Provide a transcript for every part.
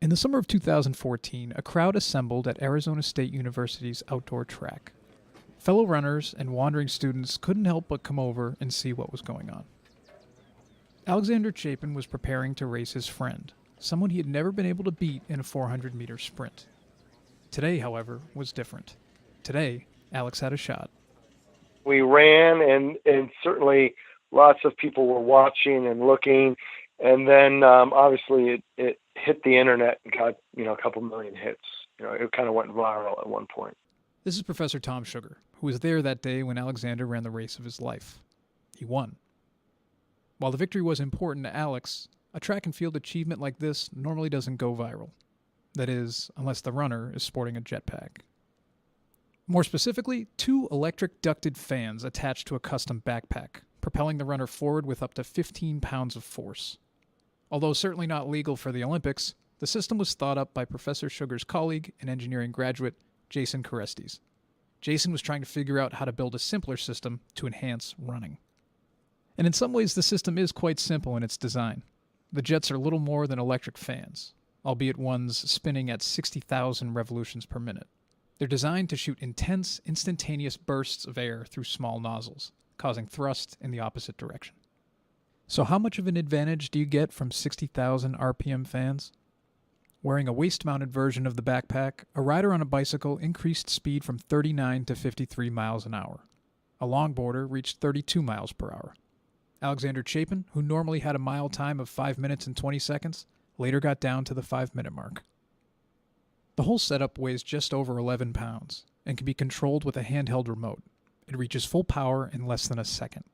In the summer of 2014, a crowd assembled at Arizona State University's outdoor track. Fellow runners and wandering students couldn't help but come over and see what was going on. Alexander Chapin was preparing to race his friend, someone he had never been able to beat in a 400-meter sprint. Today, however, was different. Today, Alex had a shot. We ran, and certainly lots of people were watching and looking. And then obviously it hit the internet and got, a couple million hits. It kind of went viral at one point. This is Professor Tom Sugar, who was there that day when Alexander ran the race of his life. He won. While the victory was important to Alex, a track and field achievement like this normally doesn't go viral. That is, unless the runner is sporting a jetpack. More specifically, 2 electric ducted fans attached to a custom backpack, propelling the runner forward with up to 15 pounds of force. Although certainly not legal for the Olympics, the system was thought up by Professor Sugar's colleague and engineering graduate, Jason Carestes. Jason was trying to figure out how to build a simpler system to enhance running. And in some ways, the system is quite simple in its design. The jets are little more than electric fans, albeit ones spinning at 60,000 revolutions per minute. They're designed to shoot intense, instantaneous bursts of air through small nozzles, causing thrust in the opposite direction. So how much of an advantage do you get from 60,000 RPM fans? Wearing a waist-mounted version of the backpack, a rider on a bicycle increased speed from 39 to 53 miles an hour. A longboarder reached 32 miles per hour. Alexander Chapin, who normally had a mile time of 5 minutes and 20 seconds, later got down to the 5-minute mark. The whole setup weighs just over 11 pounds and can be controlled with a handheld remote. It reaches full power in less than a second.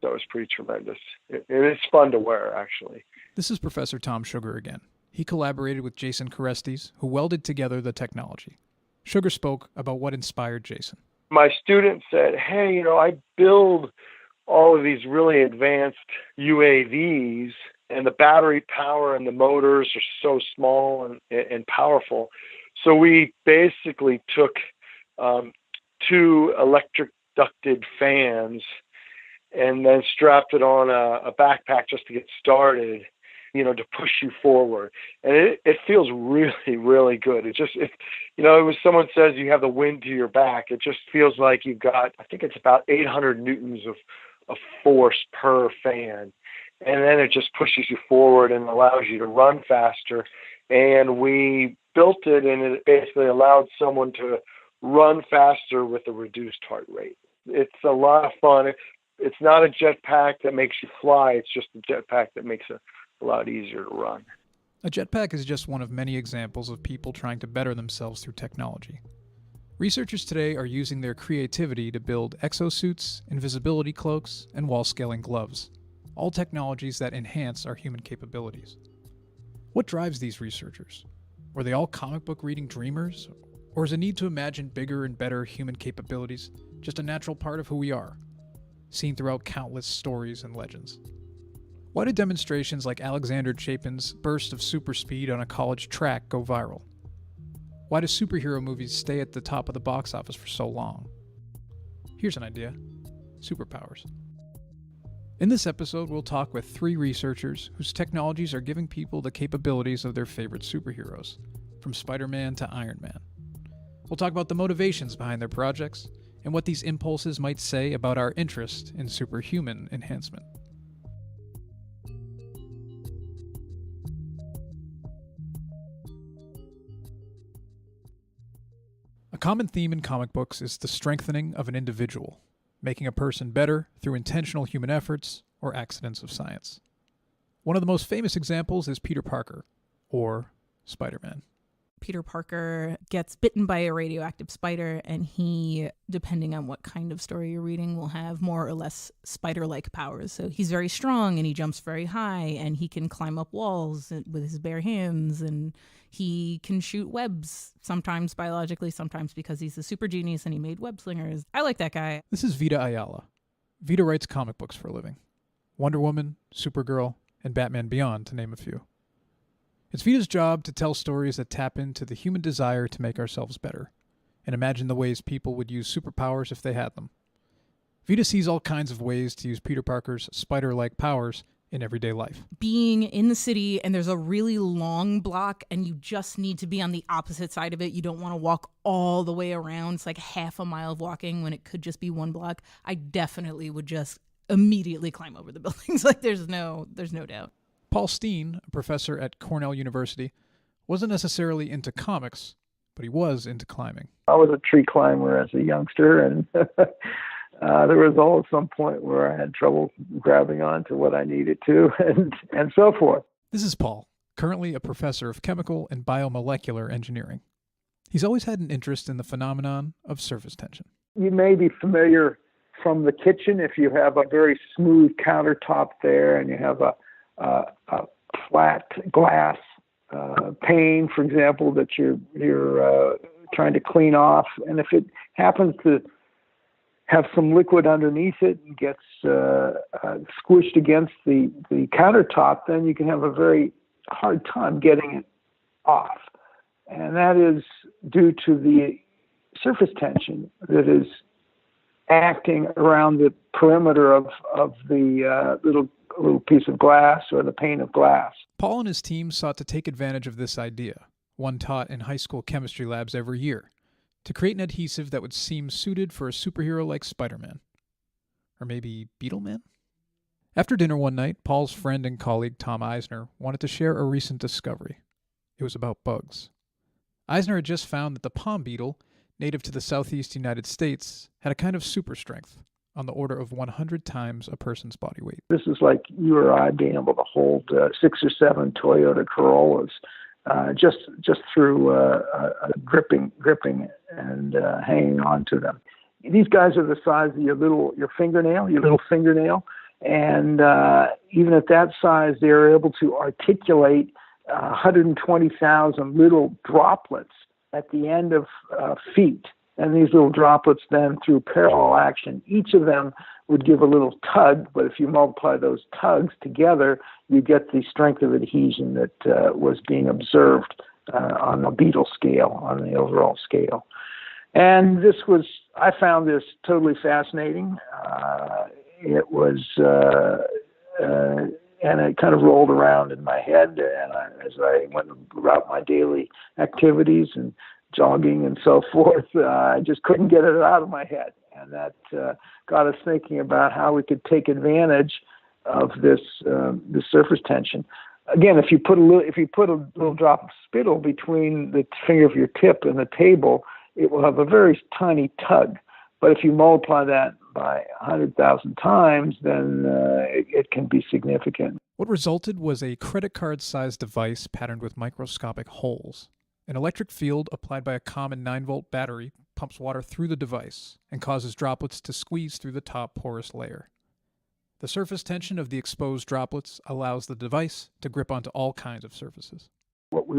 That was pretty tremendous. It is fun to wear, actually. This is Professor Tom Sugar again. He collaborated with Jason Carestes, who welded together the technology. Sugar spoke about what inspired Jason. My student said, hey, I build all of these really advanced UAVs, and the battery power and the motors are so small and powerful. So we basically took 2 electric ducted fans and then strapped it on a backpack just to get started, to push you forward. And it feels really, really good. When someone says you have the wind to your back, it just feels like you've got, I think it's about 800 newtons of force per fan. And then it just pushes you forward and allows you to run faster. And we built it, and it basically allowed someone to run faster with a reduced heart rate. It's a lot of fun. It's not a jetpack that makes you fly. It's just a jetpack that makes it a lot easier to run. A jetpack is just one of many examples of people trying to better themselves through technology. Researchers today are using their creativity to build exosuits, invisibility cloaks, and wall-scaling gloves, all technologies that enhance our human capabilities. What drives these researchers? Were they all comic book reading dreamers? Or is a need to imagine bigger and better human capabilities just a natural part of who we are, seen throughout countless stories and legends? Why do demonstrations like Alexander Chapin's burst of super speed on a college track go viral? Why do superhero movies stay at the top of the box office for so long? Here's an idea: superpowers. In this episode, we'll talk with 3 researchers whose technologies are giving people the capabilities of their favorite superheroes, from Spider-Man to Iron Man. We'll talk about the motivations behind their projects and what these impulses might say about our interest in superhuman enhancement. A common theme in comic books is the strengthening of an individual, making a person better through intentional human efforts or accidents of science. One of the most famous examples is Peter Parker, or Spider-Man. Peter Parker gets bitten by a radioactive spider, and he, depending on what kind of story you're reading, will have more or less spider-like powers. So he's very strong, and he jumps very high, and he can climb up walls with his bare hands, and he can shoot webs, sometimes biologically, sometimes because he's a super genius and he made web slingers. I like that guy. This is Vita Ayala. Vita writes comic books for a living. Wonder Woman, Supergirl, and Batman Beyond, to name a few. It's Vita's job to tell stories that tap into the human desire to make ourselves better, and imagine the ways people would use superpowers if they had them. Vita sees all kinds of ways to use Peter Parker's spider-like powers in everyday life. Being in the city and there's a really long block and you just need to be on the opposite side of it. You don't want to walk all the way around. It's like half a mile of walking when it could just be one block. I definitely would just immediately climb over the buildings. Like there's no doubt. Paul Steen, a professor at Cornell University, wasn't necessarily into comics, but he was into climbing. I was a tree climber as a youngster, and there was always some point where I had trouble grabbing onto what I needed to, and so forth. This is Paul, currently a professor of chemical and biomolecular engineering. He's always had an interest in the phenomenon of surface tension. You may be familiar from the kitchen if you have a very smooth countertop there and you have a flat glass pane, for example, that you're trying to clean off, and if it happens to have some liquid underneath it and gets squished against the countertop, then you can have a very hard time getting it off, and that is due to the surface tension that is acting around the perimeter of the little piece of glass or the pane of glass. Paul and his team sought to take advantage of this idea, one taught in high school chemistry labs every year, to create an adhesive that would seem suited for a superhero like Spider-Man. Or maybe Beetle-Man? After dinner one night, Paul's friend and colleague Tom Eisner wanted to share a recent discovery. It was about bugs. Eisner had just found that the palm beetle, native to the southeast United States, had a kind of super strength, on the order of 100 times a person's body weight. This is like you or I being able to hold 6 or 7 Toyota Corollas just through gripping and hanging on to them. These guys are the size of your little fingernail, and even at that size, they're able to articulate 120,000 little droplets at the end of feet. And these little droplets then, through parallel action, each of them would give a little tug, but if you multiply those tugs together, you get the strength of adhesion that was being observed on the beetle scale, on the overall scale. And I found this totally fascinating. It was, and it kind of rolled around in my head as I went about my daily activities and jogging and so forth. I just couldn't get it out of my head. And that got us thinking about how we could take advantage of this surface tension. Again, if you put a little drop of spittle between the finger of your tip and the table, it will have a very tiny tug. But if you multiply that by 100,000 times, then it can be significant. What resulted was a credit card-sized device patterned with microscopic holes. An electric field applied by a common 9-volt battery pumps water through the device and causes droplets to squeeze through the top porous layer. The surface tension of the exposed droplets allows the device to grip onto all kinds of surfaces. What we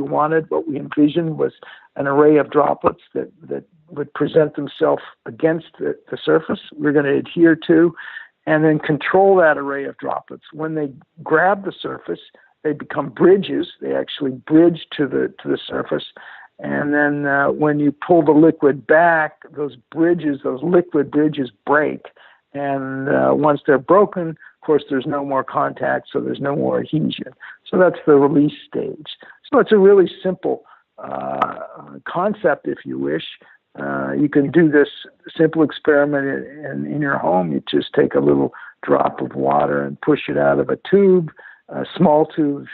envisioned was an array of droplets that would present themselves against the surface we're going to adhere to, and then control that array of droplets. When they grab the surface, they become bridges. They actually bridge to the surface. And then when you pull the liquid back, those liquid bridges break. And once they're broken, of course, there's no more contact, so there's no more adhesion. So that's the release stage. So it's a really simple concept, if you wish. You can do this simple experiment in your home. You just take a little drop of water and push it out of a tube, a small tube,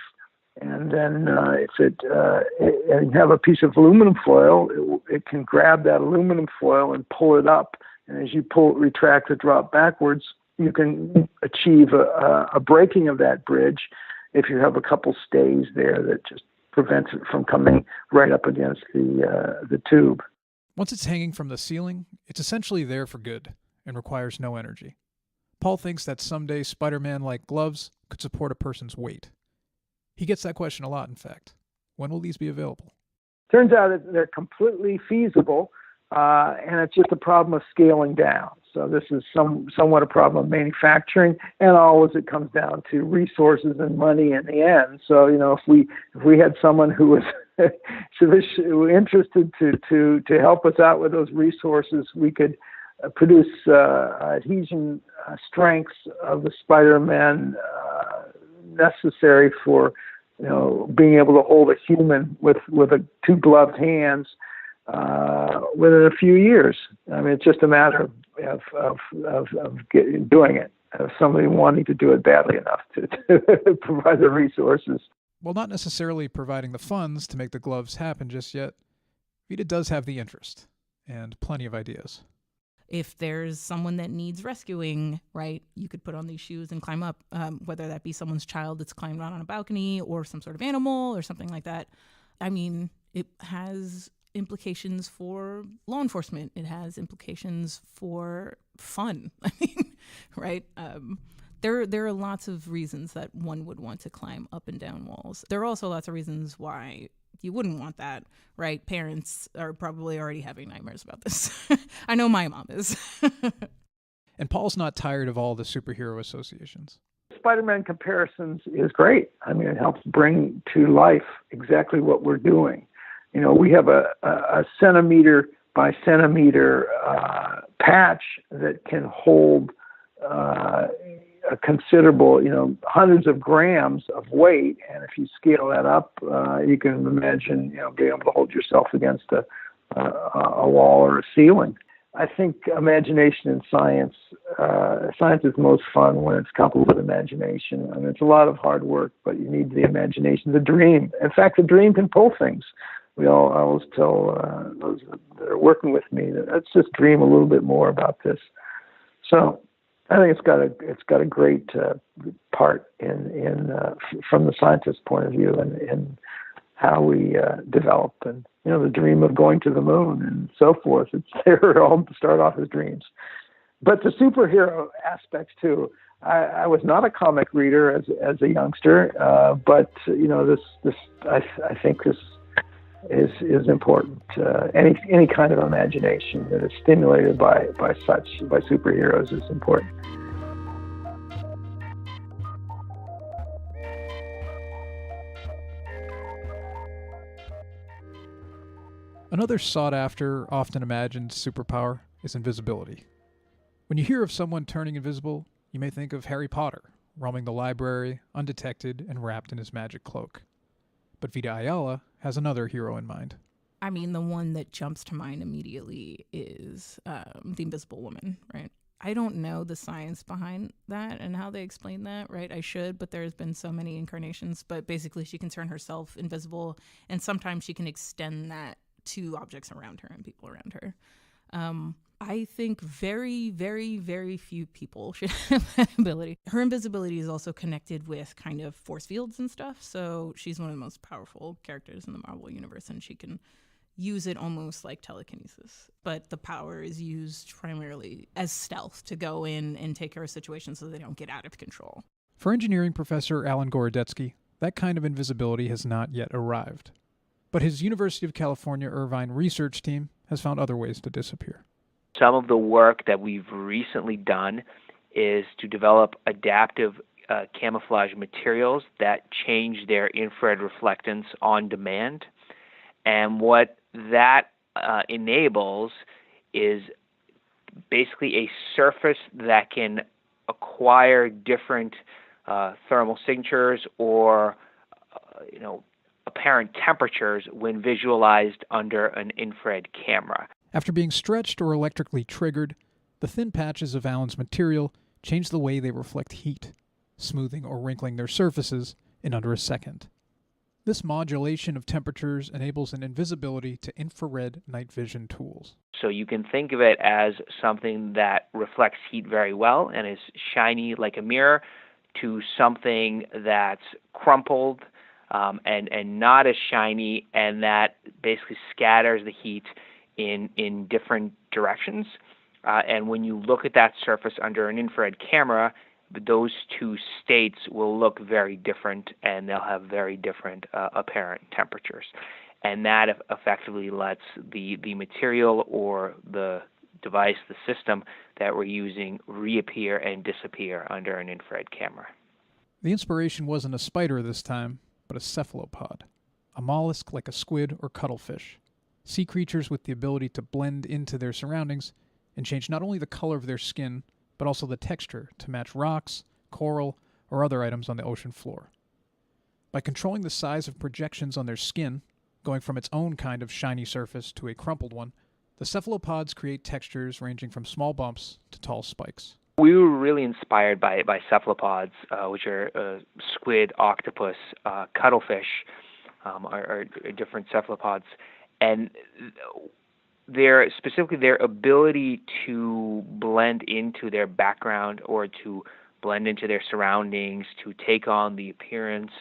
and then if and you have a piece of aluminum foil, it can grab that aluminum foil and pull it up. And as you retract the drop backwards, you can achieve a breaking of that bridge if you have a couple stays there that just prevents it from coming right up against the tube. Once it's hanging from the ceiling, it's essentially there for good and requires no energy. Paul thinks that someday Spider-Man-like gloves could support a person's weight. He gets that question a lot, in fact. When will these be available? Turns out that they're completely feasible, and it's just a problem of scaling down. So this is somewhat a problem of manufacturing, and always it comes down to resources and money in the end. So, if we had someone who was interested to help us out with those resources, we could produce adhesion strengths of the Spider-Man necessary for, being able to hold a human with two gloved hands within a few years. I mean, it's just a matter of doing it. Of somebody wanting to do it badly enough to provide the resources. While not necessarily providing the funds to make the gloves happen just yet, Vita does have the interest and plenty of ideas. If there's someone that needs rescuing, right, you could put on these shoes and climb up, whether that be someone's child that's climbed out on a balcony or some sort of animal or something like that. I mean, it has implications for law enforcement. It has implications for fun. I mean, right? There are lots of reasons that one would want to climb up and down walls. There are also lots of reasons why you wouldn't want that, right? Parents are probably already having nightmares about this. I know my mom is. And Paul's not tired of all the superhero associations. Spider-Man comparisons is great. I mean, it helps bring to life exactly what we're doing. We have a centimeter by centimeter patch that can hold a considerable, hundreds of grams of weight. And if you scale that up, you can imagine, being able to hold yourself against a wall or a ceiling. I think imagination in science is most fun when it's coupled with imagination. I mean, it's a lot of hard work, but you need the imagination, the dream. In fact, the dream can pull things. I always tell those that are working with me that let's just dream a little bit more about this. So I think it's got a great part in from the scientist's point of view in how we develop, and the dream of going to the moon and so forth. They're all start off as dreams, but the superhero aspects too. I was not a comic reader as a youngster, but this I think this is important. Any kind of imagination that is stimulated by superheroes is important. Another sought-after, often imagined superpower is invisibility. When you hear of someone turning invisible, you may think of Harry Potter, roaming the library, undetected and wrapped in his magic cloak. But Vita Ayala has another hero in mind. I mean, the one that jumps to mind immediately is the Invisible Woman, right? I don't know the science behind that and how they explain that, right? I should, but there's been so many incarnations. But basically, she can turn herself invisible, and sometimes she can extend that to objects around her and people around her. I think very, very, very few people should have that ability. Her invisibility is also connected with kind of force fields and stuff. So she's one of the most powerful characters in the Marvel universe, and she can use it almost like telekinesis. But the power is used primarily as stealth to go in and take care of situations so they don't get out of control. For engineering professor Alan Gorodetsky, that kind of invisibility has not yet arrived. But his University of California Irvine research team has found other ways to disappear. Some of the work that we've recently done is to develop adaptive camouflage materials that change their infrared reflectance on demand. And what that enables is basically a surface that can acquire different thermal signatures or apparent temperatures when visualized under an infrared camera. After being stretched or electrically triggered, the thin patches of Alan's material change the way they reflect heat, smoothing or wrinkling their surfaces in under a second. This modulation of temperatures enables an invisibility to infrared night vision tools. So you can think of it as something that reflects heat very well and is shiny like a mirror, to something that's crumpled and not as shiny, and that basically scatters the heat in different directions. And when you look at that surface under an infrared camera, those two states will look very different, and they'll have very different apparent temperatures. And that effectively lets the material or the device, the system that we're using, reappear and disappear under an infrared camera. The inspiration wasn't a spider this time, but a cephalopod, a mollusk like a squid or cuttlefish. Sea creatures with the ability to blend into their surroundings and change not only the color of their skin, but also the texture to match rocks, coral, or other items on the ocean floor. By controlling the size of projections on their skin, going from its own kind of shiny surface to a crumpled one, the cephalopods create textures ranging from small bumps to tall spikes. We were really inspired by cephalopods, which are squid, octopus, cuttlefish, are different cephalopods, and specifically their ability to blend into their background or to blend into their surroundings, to take on the appearance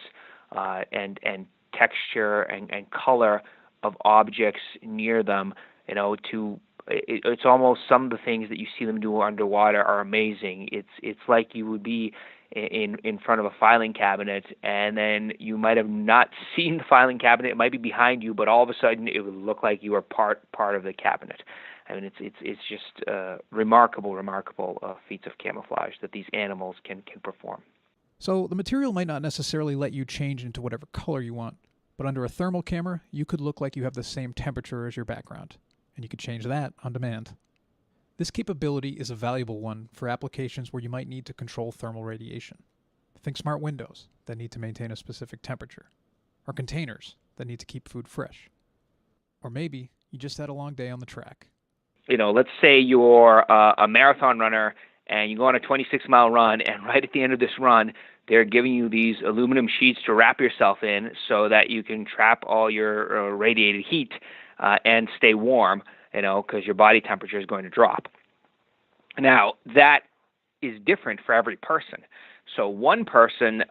and texture and color of objects near them. It's almost some of the things that you see them do underwater are amazing. It's like you would be in front of a filing cabinet, and then you might have not seen the filing cabinet. It might be behind you, but all of a sudden it would look like you were part of the cabinet. I mean, it's just remarkable feats of camouflage that these animals can perform. So the material might not necessarily let you change into whatever color you want, but under a thermal camera, you could look like you have the same temperature as your background, and you could change that on demand. This capability is a valuable one for applications where you might need to control thermal radiation. Think smart windows that need to maintain a specific temperature, or containers that need to keep food fresh. Or maybe you just had a long day on the track. Let's say you're a marathon runner and you go on a 26-mile run, and right at the end of this run, they're giving you these aluminum sheets to wrap yourself in so that you can trap all your radiated heat and stay warm, because your body temperature is going to drop. Now, that is different for every person. So one person,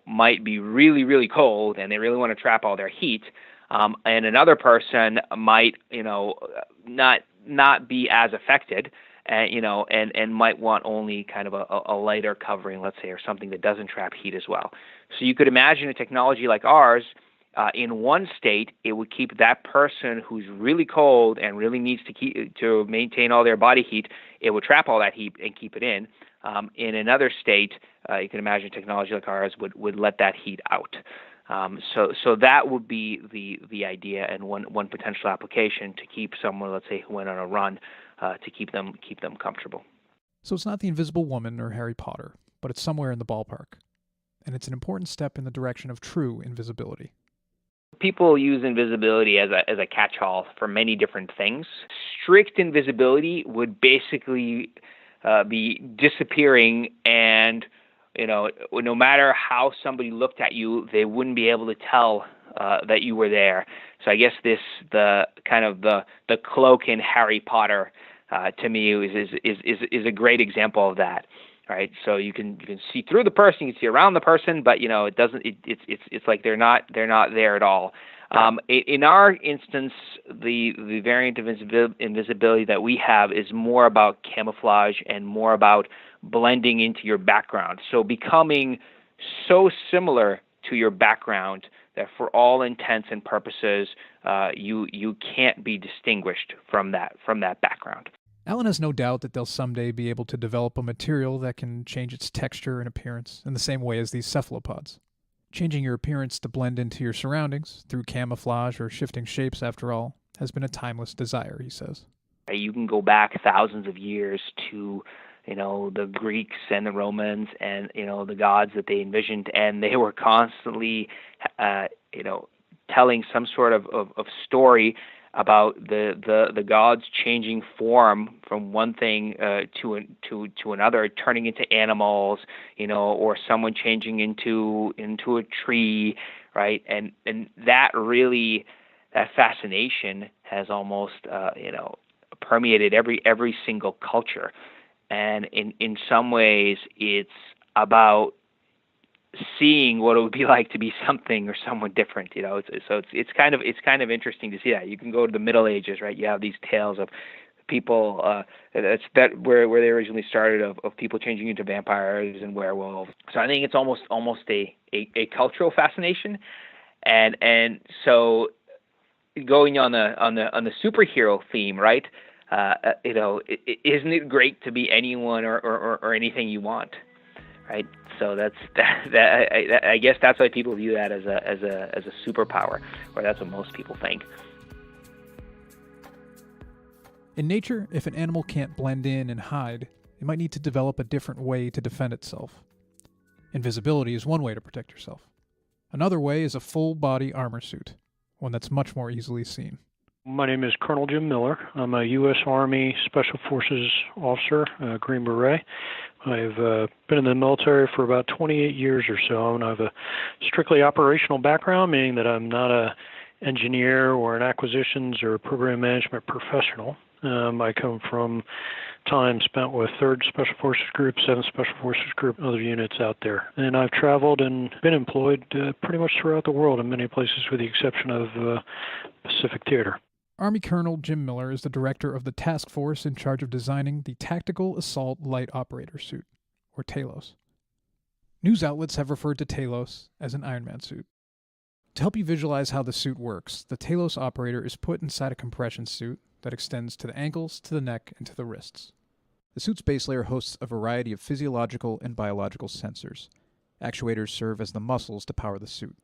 might be really, really cold and they really want to trap all their heat. And another person might, not be as affected, and might want only kind of a lighter covering, let's say, or something that doesn't trap heat as well. So you could imagine a technology like ours. In one state, it would keep that person who's really cold and really needs to maintain all their body heat. It would trap all that heat and keep it in. In another state, you can imagine technology like ours would let that heat out. So that would be the idea, and one potential application to keep someone, let's say, who went on a run, to keep them comfortable. So it's not the Invisible Woman or Harry Potter, but it's somewhere in the ballpark. And it's an important step in the direction of true invisibility. People use invisibility as a catch-all for many different things. Strict invisibility would basically be disappearing, and no matter how somebody looked at you, they wouldn't be able to tell that you were there. So I guess the cloak in Harry Potter to me is a great example of that. Right, so you can see through the person, you can see around the person, but it doesn't. It's like they're not there at all. In our instance, the variant of invisibility that we have is more about camouflage and more about blending into your background. So becoming so similar to your background that for all intents and purposes, you can't be distinguished from that background. Alan has no doubt that they'll someday be able to develop a material that can change its texture and appearance in the same way as these cephalopods. Changing your appearance to blend into your surroundings through camouflage or shifting shapes, after all, has been a timeless desire, he says. You can go back thousands of years to the Greeks and the Romans and the gods that they envisioned, and they were constantly telling some sort of story about the gods changing form from one thing to another, turning into animals, or someone changing into a tree, right? And that fascination has almost permeated every single culture, and in some ways it's about seeing what it would be like to be something or someone different, it's kind of interesting to see that. You can go to the Middle Ages, right? You have these tales of people where they originally started of people changing into vampires and werewolves. So I think it's almost a cultural fascination, and so going on the superhero theme, right? Isn't it great to be anyone or anything you want? Right, so that. I guess that's why people view that as a superpower, or that's what most people think. In nature, if an animal can't blend in and hide, it might need to develop a different way to defend itself. Invisibility is one way to protect yourself. Another way is a full-body armor suit, one that's much more easily seen. My name is Colonel Jim Miller. I'm a U.S. Army Special Forces officer, Green Beret. I've been in the military for about 28 years or so, and I have a strictly operational background, meaning that I'm not an engineer or an acquisitions or program management professional. I come from time spent with 3rd Special Forces Group, 7th Special Forces Group, and other units out there. And I've traveled and been employed pretty much throughout the world in many places with the exception of Pacific Theater. Army Colonel Jim Miller is the director of the task force in charge of designing the Tactical Assault Light Operator Suit, or TALOS. News outlets have referred to TALOS as an Iron Man suit. To help you visualize how the suit works, the TALOS operator is put inside a compression suit that extends to the ankles, to the neck, and to the wrists. The suit's base layer hosts a variety of physiological and biological sensors. Actuators serve as the muscles to power the suit.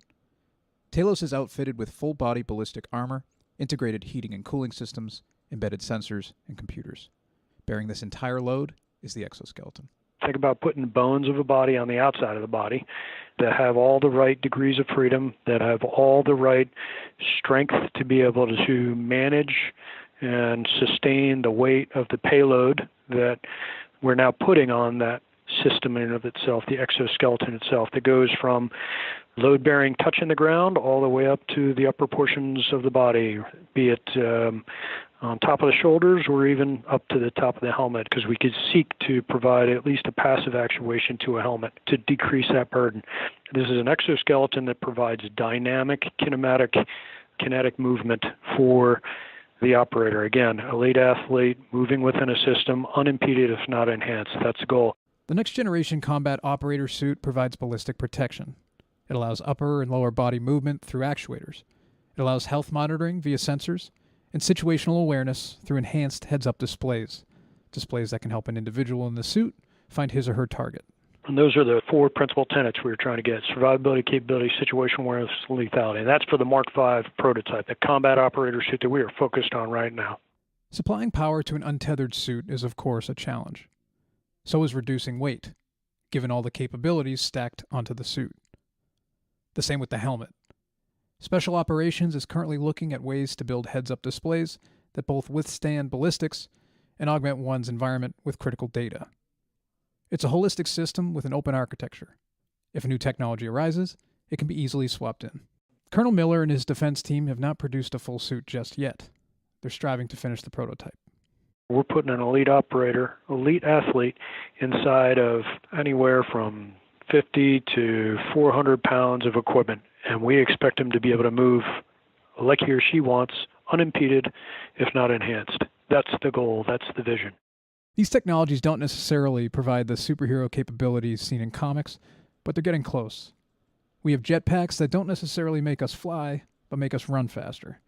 TALOS is outfitted with full-body ballistic armor, integrated heating and cooling systems, embedded sensors, and computers. Bearing this entire load is the exoskeleton. Think about putting the bones of a body on the outside of the body that have all the right degrees of freedom, that have all the right strength to be able to manage and sustain the weight of the payload that we're now putting on that system in and of itself, the exoskeleton itself, that goes from load-bearing touching the ground all the way up to the upper portions of the body, be it on top of the shoulders or even up to the top of the helmet, because we could seek to provide at least a passive actuation to a helmet to decrease that burden. This is an exoskeleton that provides dynamic, kinetic movement for the operator. Again, elite athlete moving within a system, unimpeded if not enhanced. That's the goal. The next generation combat operator suit provides ballistic protection. It allows upper and lower body movement through actuators. It allows health monitoring via sensors and situational awareness through enhanced heads-up displays that can help an individual in the suit find his or her target. And those are the 4 principal tenets we were trying to get: survivability, capability, situational awareness, lethality. And that's for the Mark V prototype, the combat operator suit that we are focused on right now. Supplying power to an untethered suit is, of course, a challenge. So is reducing weight, given all the capabilities stacked onto the suit. The same with the helmet. Special Operations is currently looking at ways to build heads-up displays that both withstand ballistics and augment one's environment with critical data. It's a holistic system with an open architecture. If a new technology arises, it can be easily swapped in. Colonel Miller and his defense team have not produced a full suit just yet. They're striving to finish the prototype. We're putting an elite operator, elite athlete, inside of anywhere from 50 to 400 pounds of equipment, and we expect him to be able to move like he or she wants, unimpeded, if not enhanced. That's the goal. That's the vision. These technologies don't necessarily provide the superhero capabilities seen in comics, but they're getting close. We have jetpacks that don't necessarily make us fly, but make us run faster.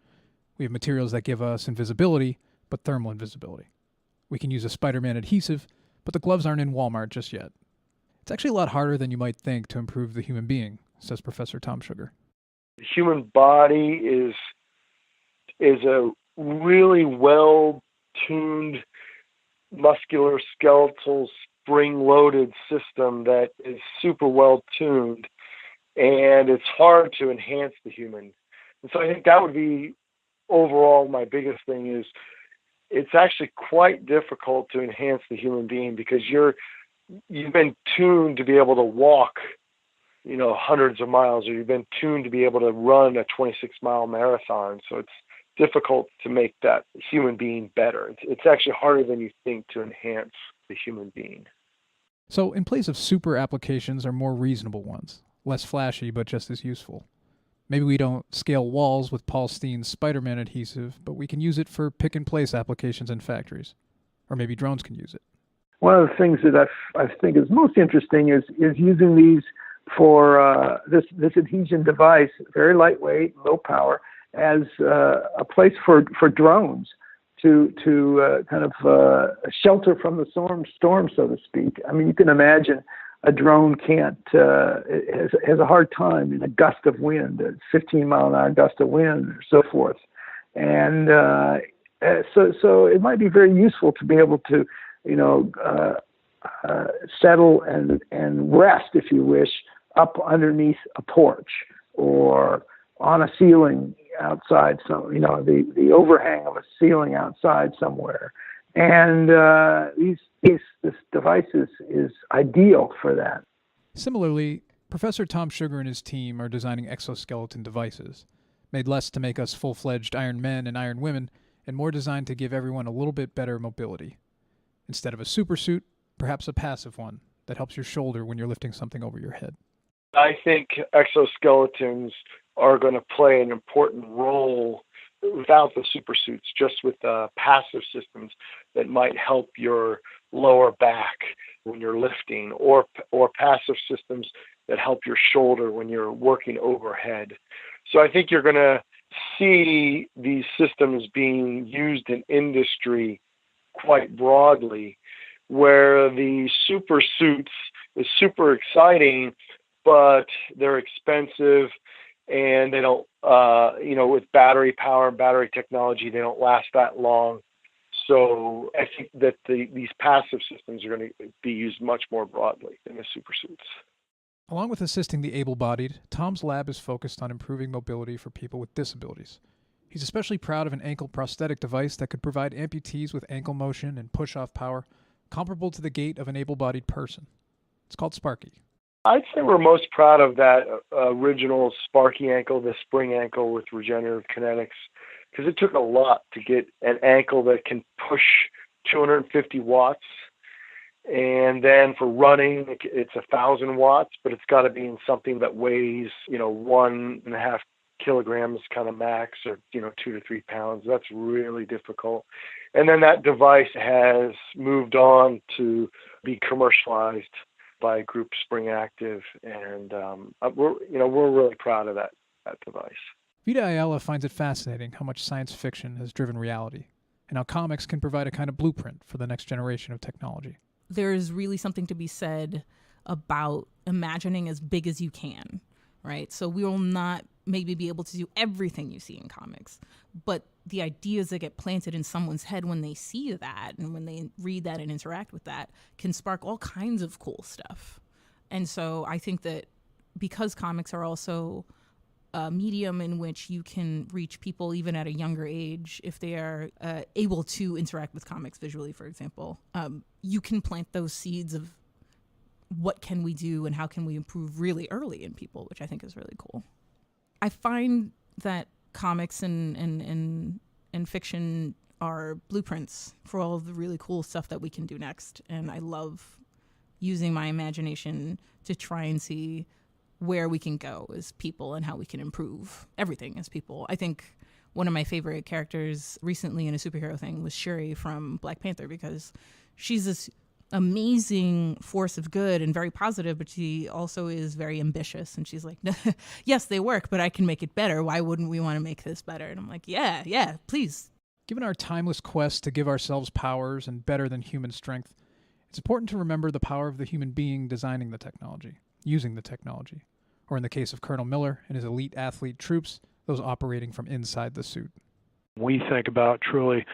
We have materials that give us invisibility, but thermal invisibility. We can use a Spider-Man adhesive, but the gloves aren't in Walmart just yet. It's actually a lot harder than you might think to improve the human being, says Professor Tom Sugar. The human body is a really well-tuned muscular skeletal spring-loaded system that is super well-tuned, and it's hard to enhance the human. And so I think that would be overall my biggest thing is it's actually quite difficult to enhance the human being because you've been tuned to be able to walk, hundreds of miles, or you've been tuned to be able to run a 26-mile marathon. So it's difficult to make that human being better. It's actually harder than you think to enhance the human being. So in place of super applications are more reasonable ones, less flashy but just as useful. Maybe we don't scale walls with Paul Steen's Spider-Man adhesive, but we can use it for pick-and-place applications in factories. Or maybe drones can use it. One of the things that I think is most interesting is using these for this adhesion device, very lightweight, low power, as a place for drones to kind of shelter from the storm, so to speak. I mean, you can imagine a drone has a hard time in a gust of wind, a 15-mile-an-hour gust of wind, or so forth. And so it might be very useful to be able to, settle and rest, if you wish, up underneath a porch or on a ceiling outside, the overhang of a ceiling outside somewhere. And this device is ideal for that. Similarly, Professor Tom Sugar and his team are designing exoskeleton devices, made less to make us full-fledged Iron Men and Iron Women, and more designed to give everyone a little bit better mobility. Instead of a super suit, perhaps a passive one that helps your shoulder when you're lifting something over your head. I think exoskeletons are going to play an important role without the super suits, just with passive systems that might help your lower back when you're lifting, or passive systems that help your shoulder when you're working overhead. So I think you're going to see these systems being used in industry quite broadly, where the super suits is super exciting, but they're expensive and they don't, with battery power, battery technology, they don't last that long. So I think that these passive systems are going to be used much more broadly than the super suits. Along with assisting the able-bodied, Tom's lab is focused on improving mobility for people with disabilities. He's especially proud of an ankle prosthetic device that could provide amputees with ankle motion and push-off power comparable to the gait of an able-bodied person. It's called Sparky. I'd say we're most proud of that original Sparky ankle, the spring ankle with regenerative kinetics, because it took a lot to get an ankle that can push 250 watts. And then for running, it's 1,000 watts, but it's got to be in something that weighs, 1.5 kilograms kind of max, or 2 to 3 pounds. That's really difficult. And then that device has moved on to be commercialized by Group Spring Active, and we're really proud of that device. Vita Ayala finds it fascinating how much science fiction has driven reality, and how comics can provide a kind of blueprint for the next generation of technology. There's really something to be said about imagining as big as you can, right? So we will not maybe be able to do everything you see in comics, but the ideas that get planted in someone's head when they see that and when they read that and interact with that can spark all kinds of cool stuff. And so I think that because comics are also a medium in which you can reach people even at a younger age, if they are able to interact with comics visually, for example, you can plant those seeds of what can we do and how can we improve really early in people, which I think is really cool. I find that comics and fiction are blueprints for all of the really cool stuff that we can do next. And I love using my imagination to try and see where we can go as people and how we can improve everything as people. I think one of my favorite characters recently in a superhero thing was Shuri from Black Panther, because she's this amazing force of good and very positive, but she also is very ambitious. And she's like, yes, they work, but I can make it better. Why wouldn't we want to make this better? And I'm like, yeah, please. Given our timeless quest to give ourselves powers and better than human strength, it's important to remember the power of the human being designing the technology, using the technology, or in the case of Colonel Miller and his elite athlete troops, those operating from inside the suit. We think about truly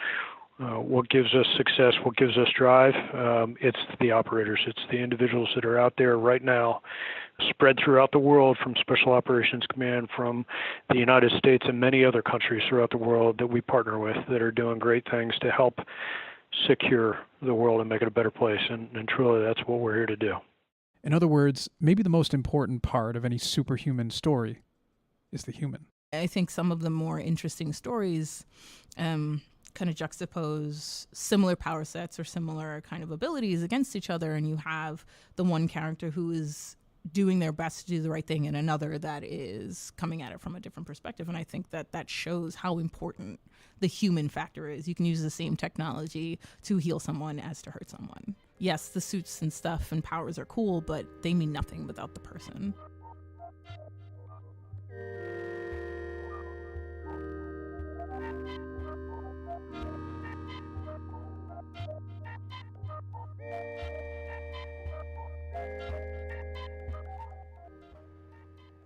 what gives us success, what gives us drive. It's the operators. It's the individuals that are out there right now, spread throughout the world from Special Operations Command, from the United States and many other countries throughout the world that we partner with, that are doing great things to help secure the world and make it a better place. And truly, that's what we're here to do. In other words, maybe the most important part of any superhuman story is the human. I think some of the more interesting stories kind of juxtapose similar power sets or similar kind of abilities against each other, and you have the one character who is doing their best to do the right thing and another that is coming at it from a different perspective. And I think that shows how important the human factor is. You can use the same technology to heal someone as to hurt someone. Yes, the suits and stuff and powers are cool, but they mean nothing without the person.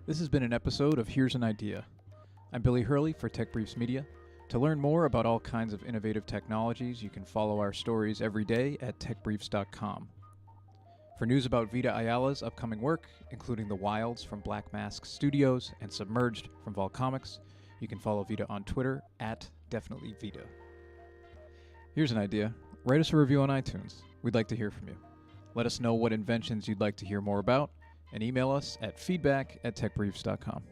This has been an episode of Here's an Idea. I'm Billy Hurley for Tech Briefs Media. To learn more about all kinds of innovative technologies, you can follow our stories every day at techbriefs.com. For news about Vita Ayala's upcoming work, including The Wilds from Black Mask Studios and Submerged from Vol Comics, you can follow Vita on Twitter at DefinitelyVita. Here's an idea. Write us a review on iTunes. We'd like to hear from you. Let us know what inventions you'd like to hear more about, and email us at feedback@techbriefs.com.